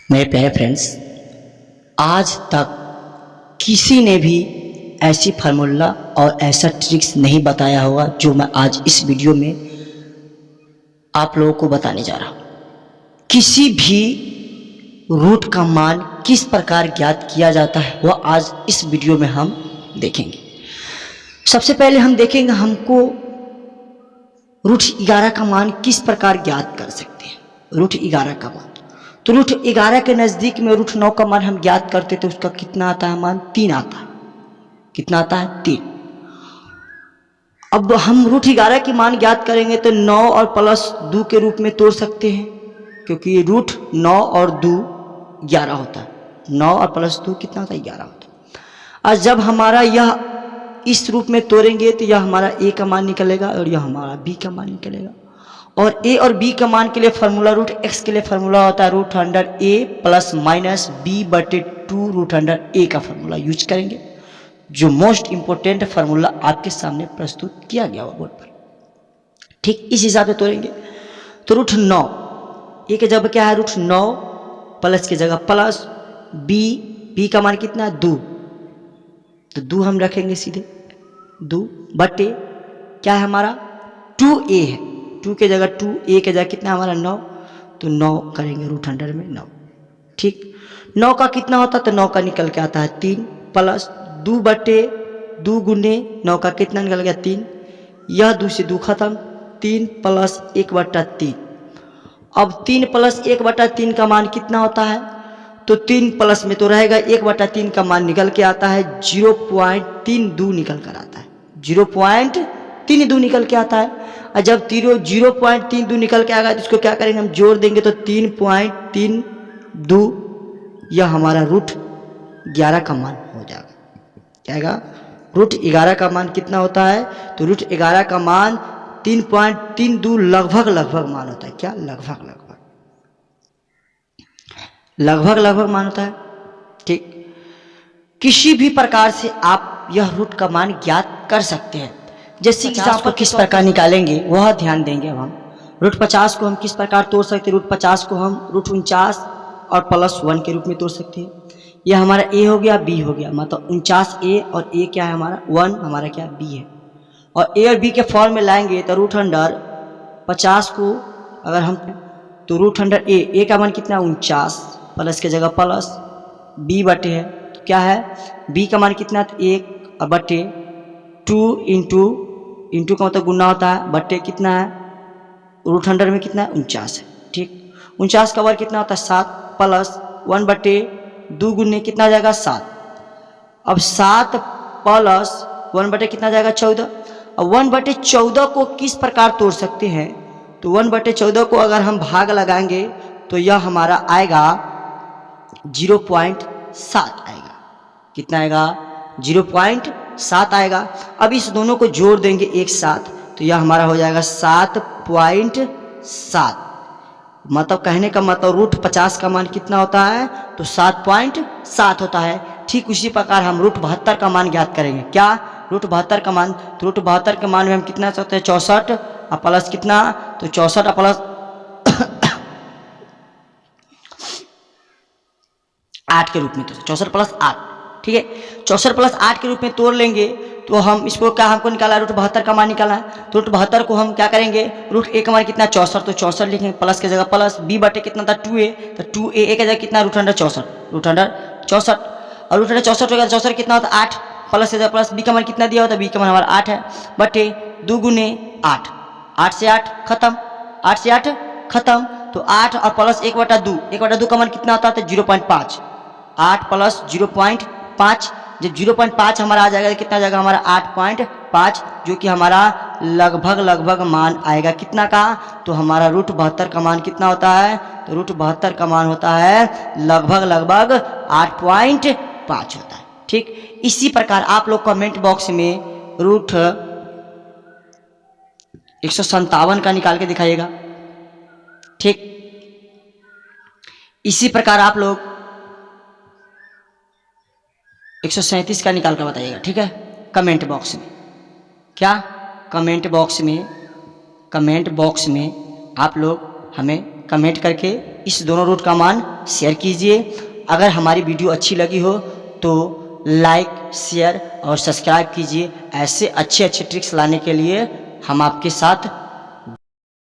मेरे प्यारे फ्रेंड्स, आज तक किसी ने भी ऐसी फार्मूला और ऐसा ट्रिक्स नहीं बताया होगा जो मैं आज इस वीडियो में आप लोगों को बताने जा रहा हूँ। किसी भी रूट का मान किस प्रकार ज्ञात किया जाता है वह आज इस वीडियो में हम देखेंगे। सबसे पहले हम देखेंगे हमको रूट 11 का मान किस प्रकार ज्ञात कर सकते हैं। रूट 11 का मान, तो रूट 11 के नज़दीक में रूट 9 का मान हम ज्ञात करते तो उसका कितना आता है मान? 3 आता है। कितना आता है? 3। अब हम रूट 11 की मान ज्ञात करेंगे तो 9 और प्लस 2 के रूप में तोड़ सकते हैं, क्योंकि रूट 9 और 2 11 होता है। 9 और प्लस 2 कितना होता है? 11 होता है। और जब हमारा यह इस रूप में तोड़ेंगे तो यह हमारा ए का मान निकलेगा और यह हमारा बी का मान निकलेगा। और ए और बी का मान के लिए फार्मूला, रूट एक्स के लिए फार्मूला होता है रूट अंडर ए प्लस माइनस बी बटे 2 रूट अंडर ए का फार्मूला यूज करेंगे, जो मोस्ट इंपोर्टेंट फार्मूला आपके सामने प्रस्तुत किया गया हुआ बोर्ड पर। ठीक इस हिसाब से तोड़ेंगे तो रूट 9 ए के जगह क्या है? रूट 9 प्लस की जगह प्लस बी का मान कितना? 2, तो 2 हम रखेंगे सीधे 2 बटे क्या है हमारा? 2a है। 2 के जगह 2a के जगह कितना हमारा? 9, तो 9 करेंगे रूट अंडर में 9। ठीक, 9 का कितना होता है? तो 9 का निकल के आता है 3 प्लस 2 बटे 2 गुने 9 का कितना निकल गया? 3। यह 2 से 2 खत्म, 3 प्लस 1 बटा 3। अब 3 प्लस 1 बटा 3 का मान कितना होता है? तो 3 प्लस में तो रहेगा 1 बटा 3 का मान निकल के आता है 0.32 निकल कर आता है। 0.32 निकल के आता है। और जब 0.32 निकल के आएगा तो इसको क्या करेंगे? हम जोड़ देंगे तो 3.32 यह हमारा रूट 11 का मान हो जाएगा। क्या आएगा? रूट 11 का मान कितना होता है? तो रूट 11 का मान 3.32 लगभग मान होता है। क्या? लगभग मान होता है। ठीक, किसी भी प्रकार से आप यह रूट का मान ज्ञात कर सकते हैं। जैसे कि आपको किस प्रकार निकालेंगे वह ध्यान देंगे। अब हम रूट 50 को हम किस प्रकार तोड़ सकते हैं? रूट 50 को हम रूट 49 और प्लस 1 के रूप में तोड़ सकते हैं। यह हमारा ए हो गया, बी हो गया, मतलब 49 ए और ए क्या है हमारा? 1 हमारा क्या? बी है। और ए और बी के फॉर्म में लाएंगे तो रूट अंडर 50 को अगर हम तो रूट अंडर ए का मान कितना? 49 प्लस के जगह प्लस बी बटे है, तो क्या है? बी का मान कितना? 1 और बटे 2 इंटू का मतलब गुना होता है, बटे कितना है? रूट अंडर में कितना है? 49 है। ठीक, 49 का वर्ग कितना होता है? 7 प्लस 1 बटे 2 गुने कितना जाएगा? 7। अब 7 प्लस 1 बटे कितना जाएगा? 14। अब 1 बटे 14 को किस प्रकार तोड़ सकते हैं? तो 1 बटे 14 को अगर हम भाग लगाएंगे तो यह हमारा आएगा 0.7 आएगा। कितना आएगा? 0.7 आएगा। अब इस दोनों को जोड़ देंगे एक साथ तो यह हमारा हो जाएगा 7.7। मतलब कहने का मतलब रूट 50 का मान कितना होता है? तो 7.7 होता है। ठीक उसी प्रकार हम रूट 72 का मान ज्ञात करेंगे। क्या? रूट 72 का मान, तो रूट 72 के मान में हम कितना चाहते हैं? 64 और प्लस कितना? तो 64 और प्लस 8 के रूप में, तो 64 प्लस 8। ठीक है, 64 प्लस 8 के रूप में तोड़ लेंगे तो हम इसको क्या हमको निकाला? रूट 72 का मान निकाला है। तो रूट 72 को हम क्या करेंगे? रूट ए का मान कितना? 64, तो 64 लिखेंगे, प्लस के जगह प्लस बी बटे कितना था? 2a, तो 2a के जगह कितना? Root under 64, root under 64। और रूट अंडर 64 हो गया, 64 कितना होता? 8 प्लस के जगह प्लस बी का मान कितना दिया होता? बी का मान हमारा 8 है, बटे 2 गुने 8, 8 से 8 खत्म, 8 से 8 खत्म, तो 8 और प्लस 1 बटा 2, 1 बटा 2 का मान कितना होता है? 0.5। 8 प्लस 0.5, जब 0.5 हमारा आ जाएगा तो कितना जाएगा हमारा? 8.5, जो कि हमारा लगभग मान आएगा कितना का? तो हमारा रूट 72 का मान कितना होता है? तो रूट 72 का मान होता है लगभग 8.5 होता है। ठीक, इसी प्रकार आप लोग कमेंट बॉक्स में रूट 157 का निकाल के दिखाइएगा। ठीक, इसी प्रकार आप लोग 137 का निकाल कर बताइएगा। ठीक है, कमेंट बॉक्स में। क्या? कमेंट बॉक्स में आप लोग हमें कमेंट करके इस दोनों रूट का मान शेयर कीजिए। अगर हमारी वीडियो अच्छी लगी हो तो लाइक, शेयर और सब्सक्राइब कीजिए। ऐसे अच्छे अच्छे ट्रिक्स लाने के लिए हम आपके साथ